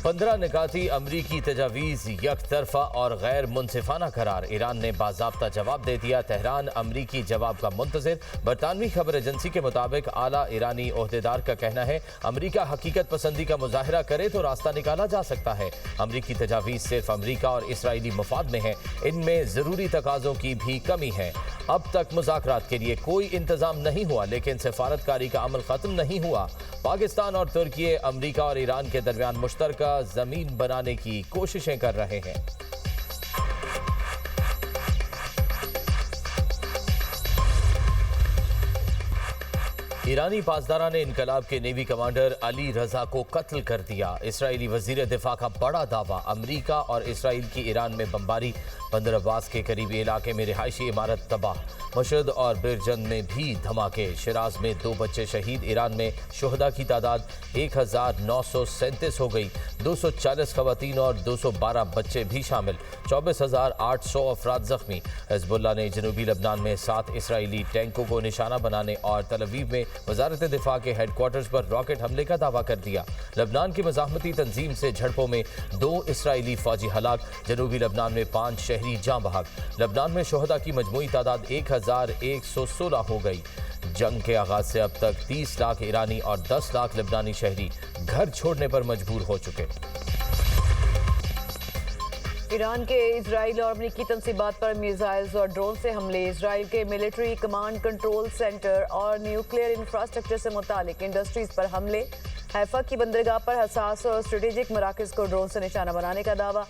15 निकाती अमरीकी तजावीज़ यक तरफा और गैर मुनसिफाना करार। ईरान ने बाज़ाब्ता जवाब दे दिया। तेहरान अमरीकी जवाब का मुंतज़िर। बरतानवी खबर एजेंसी के मुताबिक आला ईरानी ओहदेदार का कहना है अमरीका हकीकत पसंदी का मुजाहरा करे तो रास्ता निकाला जा सकता है। अमरीकी तजावीज़ सिर्फ अमरीका और इसराइली मफाद में है, इनमें ज़रूरी तकाज़ों की भी कमी है। अब तक मुज़ाकरात के लिए कोई इंतज़ाम नहीं हुआ, लेकिन सिफारतकारी का अमल ख़त्म नहीं हुआ। पाकिस्तान और तुर्की अमरीका और ईरान के दरमियान मुश्तरका जमीन बनाने की कोशिशें कर रहे हैं। ईरानी पासदारा ने इनकलाब के नेवी कमांडर अली रजा को कत्ल कर दिया। इसराइली वजीर दिफा का बड़ा दावा। अमरीका और इसराइल की ईरान में बमबारी। बंदर अब्बास के करीबी इलाके में रिहायशी इमारत तबाह। मशहद और बिरजंद में भी धमाके। शिराज में 2 बच्चे शहीद। ईरान में शुहदा की तादाद 1937 हो गई। 240 खवातीन और 212 बच्चे भी शामिल। 24,800 अफराद जख्मी। हिजबुल्लाह ने जनूबी लबनान में 7 इसराइली टैंकों को निशाना बनाने और तल अवीव में वजारत दिफा के हेडक्वार्टर्स पर रॉकेट हमले का दावा कर दिया। लबनान की मज़ाहमती तंजीम से झड़पों में 2 इसराइली फौजी हलाक। जनूबी लबनान में 5 शहरी जाँ बहक। लबनान में शुहदा की मजमूई तादाद 1116 हो गई। जंग के आगाज से अब तक 30 लाख ईरानी और 10 लाख लबनानी शहरी घर छोड़ने पर मजबूर हो चुके। ईरान के इजराइल और अमरीकी तनसीबात पर मिसाइल्स और ड्रोन से हमले। इजराइल के मिलिट्री कमांड कंट्रोल सेंटर और न्यूक्लियर इंफ्रास्ट्रक्चर से मुतालिक इंडस्ट्रीज पर हमले। हैफा की बंदरगाह पर हसास और स्ट्रेटेजिक मराकज को ड्रोन से निशाना बनाने का दावा।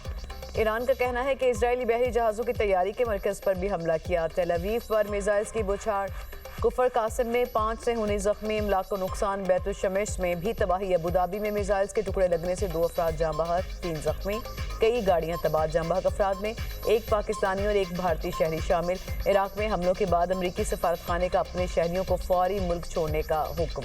ईरान का कहना है कि इजरायली बहरी जहाज़ों की तैयारी के मरकज़ पर भी हमला किया। तेल अवीव पर मिसाइल्स की बौछार। कुफर कासिम में 5 से हुई जख्मी। इमलाक को नुकसान। बैतुल शमस में भी तबाही। अबू धाबी में मिसाइल्स के टुकड़े लगने से 2 अफराद जाँ बहक, 3 जख्मी। कई गाड़ियां तबाह। जाँ बहक अफराद में 1 पाकिस्तानी और 1 भारतीय शहरी शामिल। इराक में हमलों के बाद अमरीकी सफारतखाने का अपने शहरियों को फौरी मुल्क छोड़ने का हुक्म।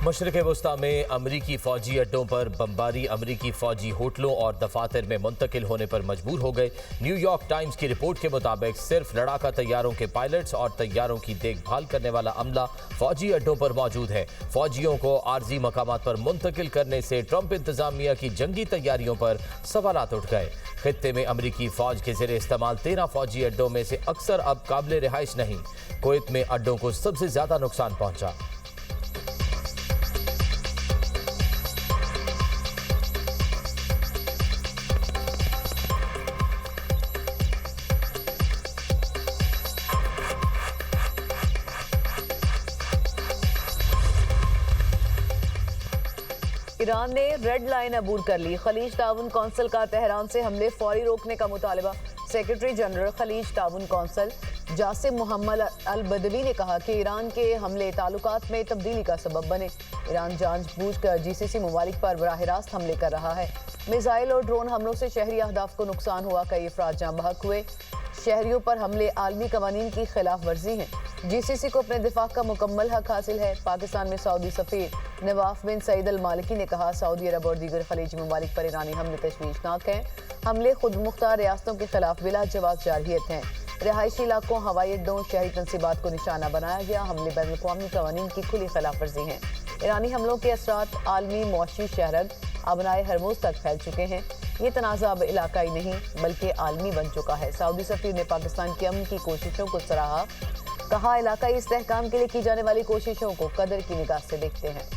मशरिक़ वस्ता में अमरीकी फ़ौजी अड्डों पर बमबारी। अमरीकी फ़ौजी होटलों और दफातर में मुंतकिल होने पर मजबूर हो गए। न्यूयॉर्क टाइम्स की रिपोर्ट के मुताबिक सिर्फ लड़ाका तैयारों के पायलट्स और तैयारों की देखभाल करने वाला अमला फ़ौजी अड्डों पर मौजूद है। फ़ौजियों को आर्जी मकामात पर मुंतकिल करने से ट्रंप इंतजामिया की जंगी तैयारियों पर सवालात उठ गए। खित्ते में अमरीकी फ़ौज के ज़रिए इस्तेमाल 13 फ़ौजी अड्डों में से अक्सर अब काबिल रिहाइश नहीं। कुवैत में अड्डों को सबसे ज़्यादा नुकसान पहुँचा। ईरान ने रेड लाइन अबूर कर ली। खलीज ताउन कौंसिल का तेहरान से हमले फौरी रोकने का मुतालबा। सेक्रेटरी जनरल खलीज ताउन कौंसिल जासिम मोहम्मद अल बदवी ने कहा कि ईरान के हमले ताल्लुकात में तब्दीली का सबब बने। ईरान जानबूझकर GCC ममालिक पर बराह रास्त हमले कर रहा है। मिसाइल और ड्रोन हमलों से शहरी अहदाफ को नुकसान हुआ। कई अफराद जाँ बहक हुए। शहरियों पर हमले आलमी कवानीन की खिलाफ वर्जी हैं। GCC को अपने दिफा का मुकम्मल हक हासिल है। पाकिस्तान में सऊदी सफीर नवाफ बिन सईद अल मालिकी ने कहा सऊदी अरब और दीगर खलीजी ममालिक पर ईरानी हमले तशवीशनाक हैं। हमले खुद मुख्तार रियासतों के खिलाफ बिला जवाब जारहियत हैं। रिहायशी इलाकों, हवाई अड्डों, शहरी तनसीबात को निशाना बनाया गया। हमले बैनुल-अक़वामी कवानीन की खुली खिलाफ वर्जी हैं। ईरानी हमलों के असरात आलमी मुआशी शहरत अबनाए हरमुज तक फैल चुके हैं। ये तनाज़ा अब इलाकाई नहीं बल्कि आलमी बन चुका है। सऊदी सफीर ने पाकिस्तान की अमन की कोशिशों को सराहा। कहा इलाकाई इस्तेहकाम के लिए की जाने वाली कोशिशों को कदर की निगाह से देखते हैं।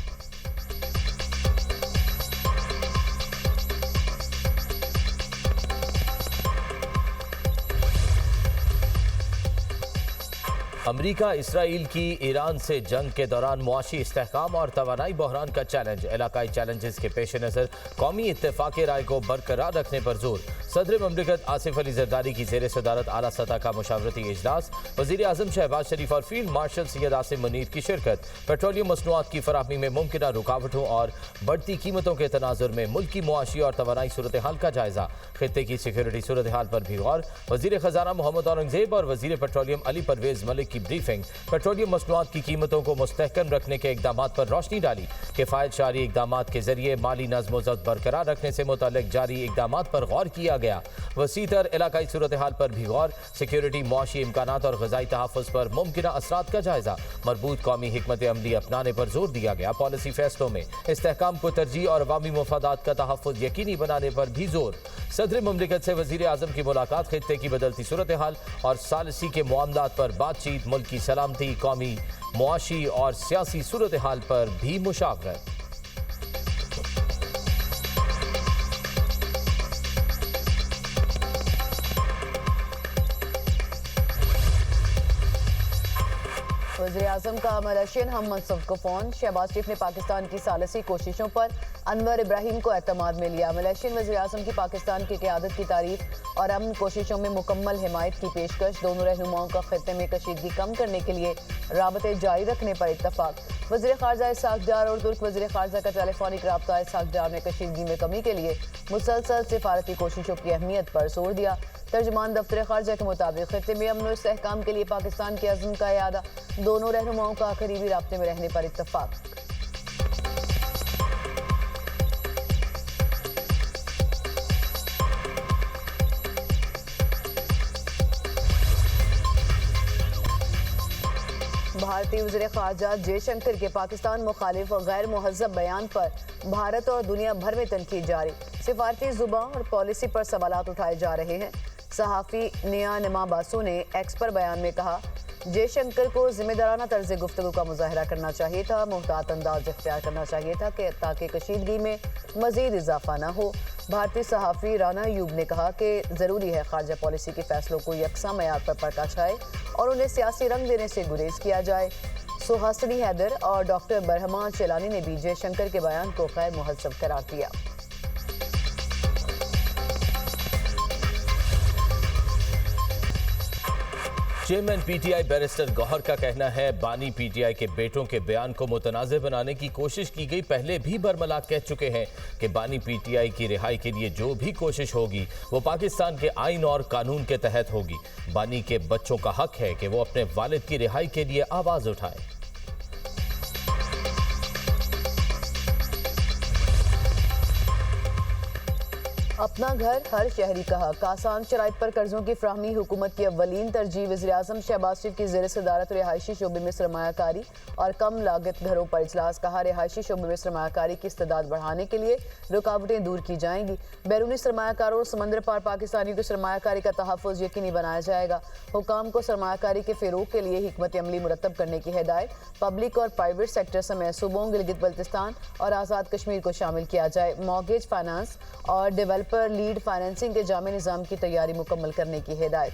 अमरीका इसराइल की ईरान से जंग के दौरान मुआशी इस्तेहकाम और तवानाई बहरान का चैलेंज। इलाकाई चैलेंजेस के पेश नज़र कौमी इत्तेफाक राय को बरकरार रखने पर जोर। सदर ममलिकत आसिफ अली जरदारी की जेर सदारत आला सतह का मुशावरती इजलास, वज़ीर आज़म शहबाज शरीफ और फील्ड मार्शल सैयद आसिम मुनीर की शिरकत। पेट्रोलियम मसनूआत की फराहमी में मुमकिन रुकावटों और बढ़ती कीमतों के तनाजुर में मुल्की मुआशी और तवानाई सूरत हाल का जायजा। खित्ते की सिक्योरिटी सूरत हाल पर भी गौर। वज़ीर खजाना मोहम्मद औरंगजेब और वज़ीर पेट्रोलियम अली परवेज मलिक की ब्रीफिंग। पेट्रोलियम मसनूआत की कीमतों को मुस्तहकम रखने के इकदाम पर रोशनी डाली। किफ़ायत शारी इकदाम के जरिए माली नज़्म ज़ब्त बरकरार रखने से मुतल्लिक जारी इकदाम पर गौर किया गया। वसीतर इलाकाई सूरत हाल पर भी गौर। सिक्योरिटी, मुआशी इम्कानात और ग़ज़ाई तहफ़्फ़ुज़ पर मुमकिन असरात का जायजा। मरबूत कौमी हिकमत अमली अपनाने पर जोर दिया गया। पॉलिसी फैसलों में इस्तेहकाम को तरजीह और अवामी मफादात का तहफ़्फ़ुज़ यकीनी बनाने पर भी जोर। सदर ममलिकत से वज़ीर आज़म की मुलाकात, खित्ते की बदलती सूरत हाल और सालसी के मामलात पर बातचीत, मुल्क की सलामती, कौमी मुआशी और सियासी सूरत हाल पर भी मुशावरत। वज़ीर आज़म का मलेशियन हम मनसब को फ़ोन। शहबाज शरीफ ने पाकिस्तान की सालसी कोशिशों पर अनवर इब्राहिम को एतमाद में लिया। मलेशियन वज़ीर आज़म की पाकिस्तान की क़यादत की तारीफ और अमन कोशिशों में मुकम्मल हिमायत की पेशकश। दोनों रहनुमाओं का खित्ते में कशीदगी कम करने के लिए राबते जारी रखने पर इत्तफाक। वज़ीर ख़ारजा इसहाक़ डार और तुर्क वज़ीर ख़ारजा का टेलीफोनिक रब्ता। इसहाक़ डार ने कशीदगी में कमी के लिए मुसलसल सिफारती कोशिशों की अहमियत पर जोर दिया। तर्जमान दफ्तर ख़ारजा के मुताबिक खित्ते में अमन और इस्तेहकाम के लिए पाकिस्तान के अज़्म का इरादा। दोनों रहनुमाओं का करीबी राब्ते में रहने पर इत्तफाक। भारतीय वज़ीर ख़ारजा जयशंकर के पाकिस्तान मुखालिफ और गैर मुहज़्ज़ब बयान पर भारत और दुनिया भर में तनकीद जारी। सिफारती ज़ुबान और पॉलिसी पर सवालात उठाए जा रहे हैं। सहाफ़ी निया नमा बासु ने एक्स पर बयान में कहा, जयशंकर को जिम्मेदाराना तर्ज गुफ्तगू का मुजाहरा करना चाहिए था, मुहतात अंदाज इख्तियार करना चाहिए था कि ताकि कशीदगी में मज़ीद इजाफा न हो। भारतीय सहाफ़ी राना अयूब ने कहा कि ज़रूरी है खारजा पॉलिसी के फैसलों को यकसा मयार पर प्रकाश आए और उन्हें सियासी रंग देने से गुरेज किया जाए। सुहासिनी हैदर और डॉक्टर बरहमान चेलानी ने भी जयशंकर के बयान को गैर मुहज़्ज़ब करार दिया। चेयरमैन पीटीआई बैरिस्टर गौहर का कहना है, बानी पीटीआई के बेटों के बयान को मुतनाज़ बनाने की कोशिश की गई। पहले भी बरमला कह चुके हैं कि बानी पीटीआई की रिहाई के लिए जो भी कोशिश होगी वो पाकिस्तान के आइन और कानून के तहत होगी। बानी के बच्चों का हक है कि वो अपने वालिद की रिहाई के लिए आवाज़ उठाएं। अपना घर हर शहरी का हक। आसान शराइत पर कर्जों की फ्राहमी हुकूमत की अव्वलीन तरजीह। वज़ीर आज़म शहबाज शरीफ की ज़ेर सदारत रिहायशी शोबे में सरमायाकारी और कम लागत घरों पर इजलास। कहा, रिहायशी शोबे में सरमायाकारी की इस्तेदाद बढ़ाने के लिए रुकावटें दूर की जाएंगी। बैरूनी सरमायाकारों और समंदर पार पाकिस्तानियों की सरमायाकारी का तहफ़्फ़ुज़ यकीनी बनाया जाएगा। हुकाम को सरमायाकारी के फ़रोग़ के लिए हिकमत अमली मुरतब करने की हिदायत। पब्लिक और प्राइवेट सेक्टर समेत सूबों, गिलगित बल्तिस्तान और आज़ाद कश्मीर को शामिल किया जाए। मॉर्गेज फाइनेंस और डेवलपर लीड फाइनेंसिंग के जामे निज़ाम की तैयारी मुकम्मल करने की हिदायत।